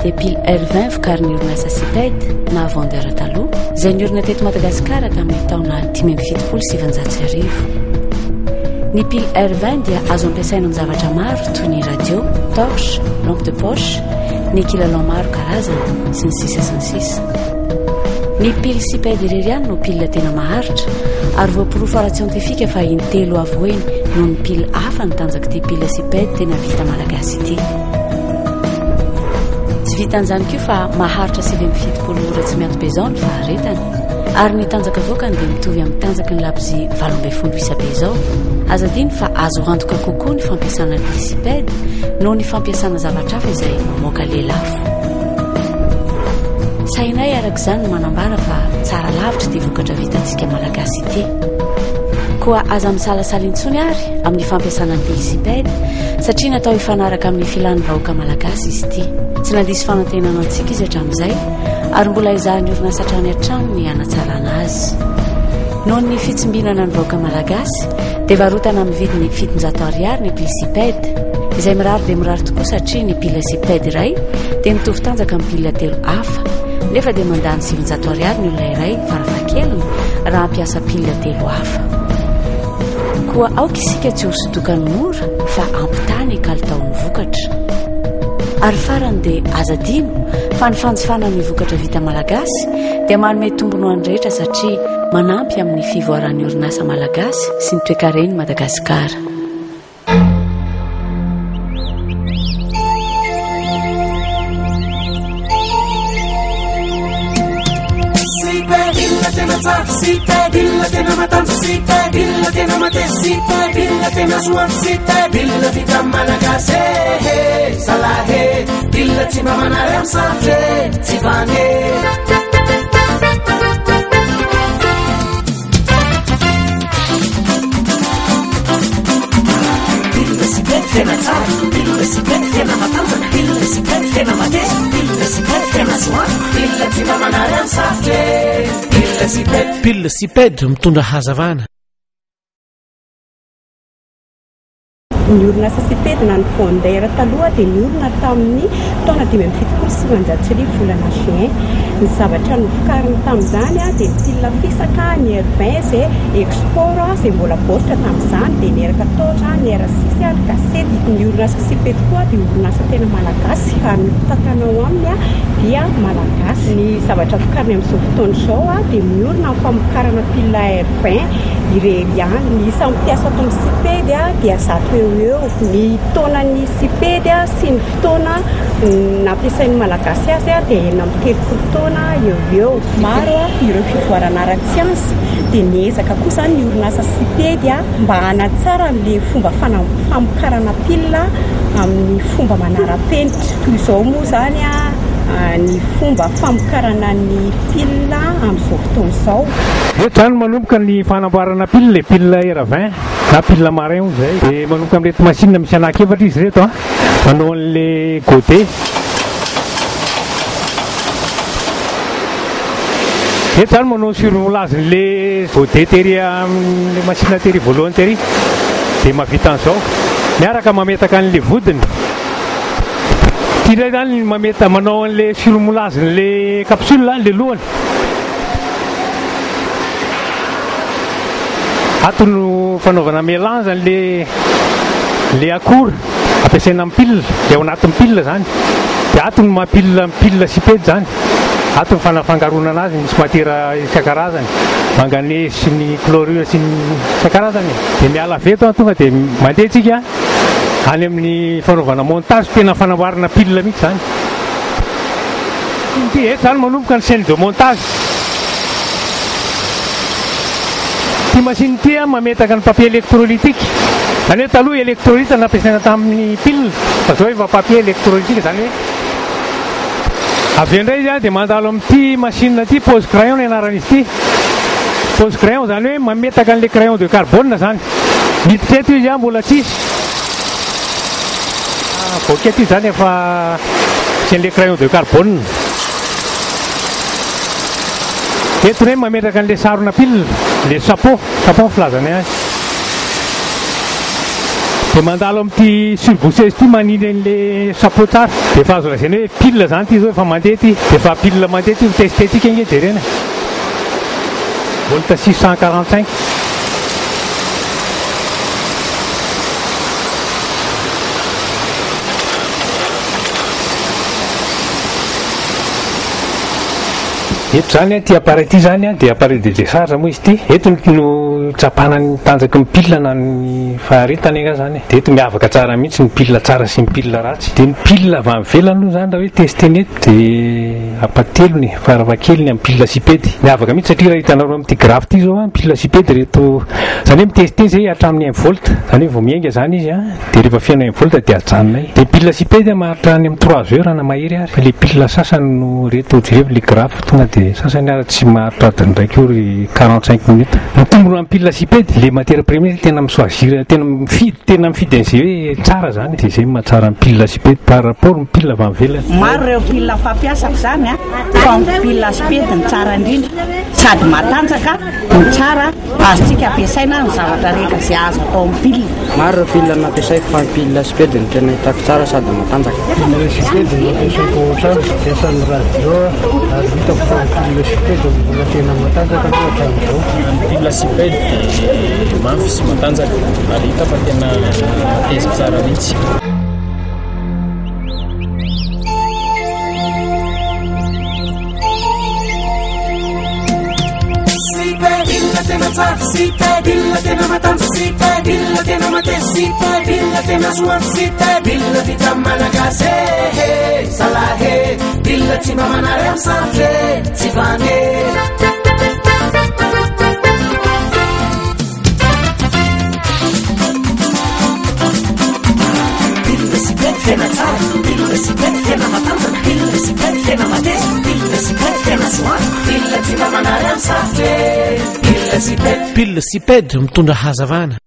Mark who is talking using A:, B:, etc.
A: dia pile R20 vokariny orinasa siped na vendeur taloha izay niorina teto Madagasikara tamin'ny taona 570. Ny pile R20 dia azo ampiasaina amin'ny zavatra maro toy ny radio, torche, lampe de poche, ny kilalao maro karazana sy ny sisa sy ny sisa. Ny pile siped irery ihany no pile tena maharitra ary voapirofo ara-tsientifika fa intelo avoeny noho ny pile hafa ny tanjaka ity pile siped tena vita malagasy ity. Tsy vitan'izany koa fa maharitra 770 ora tsy mianto be izao ny faharetany ary ny tanjaka avoakany dia mitovy amin'ny tanjaka ny labozia 12 isabe izao. Aza diny fa azo antoka kokoa ny fampiasana pile siped noho ny fampiasana zavatra hafa izay mamoaka lelafo. Sainay arak'izany no manambara fa tsara lavitra ity vokatra vitantsika malagasy ity. Koa aza misalasala intsony ary amin'ny fampiasana ny pile siped satria natao hifanaraka amin'ny filan'ny vahoaka malagasy izy ity. Tsy nandisy fanantenana antsika izy hatramin'izay ary mbola izahany orinasa hatrany hatrany ny hanatsarana azy. Noho ny fitsimbinana ny vahoaka malagasy dia varotana amin'ny vidiny 700 ariary ny pile siped izay mirary dia mirary tokoa satria ny pile siped iray dia mitovy tanjaka amin'ny pile telo hafa nefa dia mandany 700 ariary ny olona iray farafahakeliny raha ampiasa pile telo hafa. Koa aoka isika tsy hosodokany mora fa ampitany kalitaon'ny vokatra. Ary farany dia azadino fa ny fanjifana ny vokatra vita malagasy dia manome tombony ho an'ny rehetra satria manampy amin'ny fivoaran'ny orinasa malagasy sy ny toe-kareny Madagasikara.
B: Siped, illa tena matanza siped, illa tena matesa siped, illa tena suan siped, illa vita malagasy salahe, illa tsy mba manary amin'ny sarotry tsy vane. Illa siped tena tsara, illa siped tena matanjaka, illa siped tena matesa, illa siped tena suan, illa tsy mba manary amin'ny sarotry.
C: Pile siped mitondra hazavana.
D: Ny orinasa siped na ny vendeur taloha dia niorina tamin'ny taona 1970 volana juin. Ny zavatra novokariny tamin'izany dia ny pile fisaka ny R20 izay export izay mbola baoritra tamin'izany dia nieraka taotra ny R6 ny kasety. Ny orinasa siped koa dia orinasa tena malagasy ary ny tantanao aminy dia malagasy. Ny zavatra vokariny amin'izao fotoana izao dia miorina amin'ny famokarana pile R20 irery ihany. Ny sampiasa tony siped dia zato eo ny taonan'ny siped sy ny fotoana nampiasain'ny malagasy azy dia nampikelokolo taona eo maro ireo fivoarana ara-tsiansy dia niezaka koa izany ny orinasa siped mba hanatsara n'ilay fomba famokarana pile amin'ny fomba manara-penitra. Toy izao moa izany ny fomba famokarana ny pile amin'izao fotoana izao.
E: Rehetra zany manomboka ny fanamboarana pile R20 na pile marin zay dia manomboka amin'reto machine misy anankiefatra izy reto manao an'ilay godé. Rehetra zany manao surmoulage n'ilay godé tery amin'ny machine tery voalohany tery dia mahavita an'izao miaraka mametaka an'ilay vodiny. Tiray zany mameta manao an'ilay surmoulage n'ilay capsule an'ilay lohany. Ato no fanaovana mélange le akora ampiasaina amin'ny pile dia ao anatin'ny pile zany dia ato no mampile siped zany. Ato ny fanafangaronana azy misy matiera isan-karazany manganese sy ny chlorure sy ny isan-karazany dia miala veto tonga dia mandeha tsika any amin'ny fanaovana montage tena fanamboarana pile mihitsy zany. Dia eto zany manomboka ny scène de montage. ty machine ty a mametaka ny papier électrolitique zany hoe taloha électrolite nampiasaina tamin'ny pile fa zao efa papier électrolitique zany hoe avy indray izy a dia mandalo amin'ity machine ty pose crayon ny anaran'izy ity pose crayon zany hoe mametaka an'le crayon de carbone zany miditreto izy a mbola tsisy voaketo izy zany efa sian'le crayon de carbone etony hoe mametraka an'le sarona pile le sapon filazany azy dia mandalo amin'ity surbosseuse ty maniny an'le sapon tsara dia efa azo lazaina hoe pile zany ty zao efa mandeha ty dia efa pile mandeha ty testetika inge jerena volt 645 eto zany ty appareil ty zany dia appareil de décharge moa izy ty eto no tsapana ny tanjaky ny pile na ny faharetany anga zany dia eto miavaka tsara mihitsy ny pile tsara sy ny pile ratsy dia ny pile avy amin'ny velany aloha zany raha hoe testeny eto dia apatelony farafakeliny amin'ny pile sipedy miavaka mihitsy satria raha hitanareo amin'ity graphe ty zao pile sipedy reto zany hoe miteste zay hatramin'ny 1 volt zany hoe vao miainga zany izy dia rehefa fiana 1 volt dia ajanonay dia pile sipedy maharitra any amin'ny 3 heures na mahery ary fa le pile sasany no reto jerevy le graphe tonga dia sasany ary tsy maharitra adiny ndraiky ory 45 minutes mitombona amin'ny pile sipedy le matière première tena misoazira tena mifidy an'izay hoe tsara zany dia zay mahatsara ny pile sipedy par rapport ny pile avy amin'ny velany
F: maro ireo pile fampiasako zany fa ny pile sipedy ny tsara indrindra sady matanjaka ny tsara azotsika ampiasaina ny zavatra rehetra zay azo atao amin'ny pile
G: maro ireo pile nampiasaiko fa ny pile sipedy ny tena hitako tsara sady matanjaka
H: pile sipedy nampiasaiko ohatrany fiasan'ny radio ary hitako fa pile sipedy mbola tena matanjaka hatramin'izao
I: pile sipedy dia mafy sy matanjaka ary hita fa tena matezika tsara mihitsy
B: tena tsara sipedy tena matanjaka sipedy tena mateza sipedy tena soavy sipedy vita malagasy salahy pile tsy mba manary amin'ny sarotra tsy vany pile sipedy tena tsara pile sipedy tena matanjaka pile sipedy tena mateza pile sipedy tena soavy pile tsy mba manary amin'ny sarotra pile sipedy
C: mitondra hazavana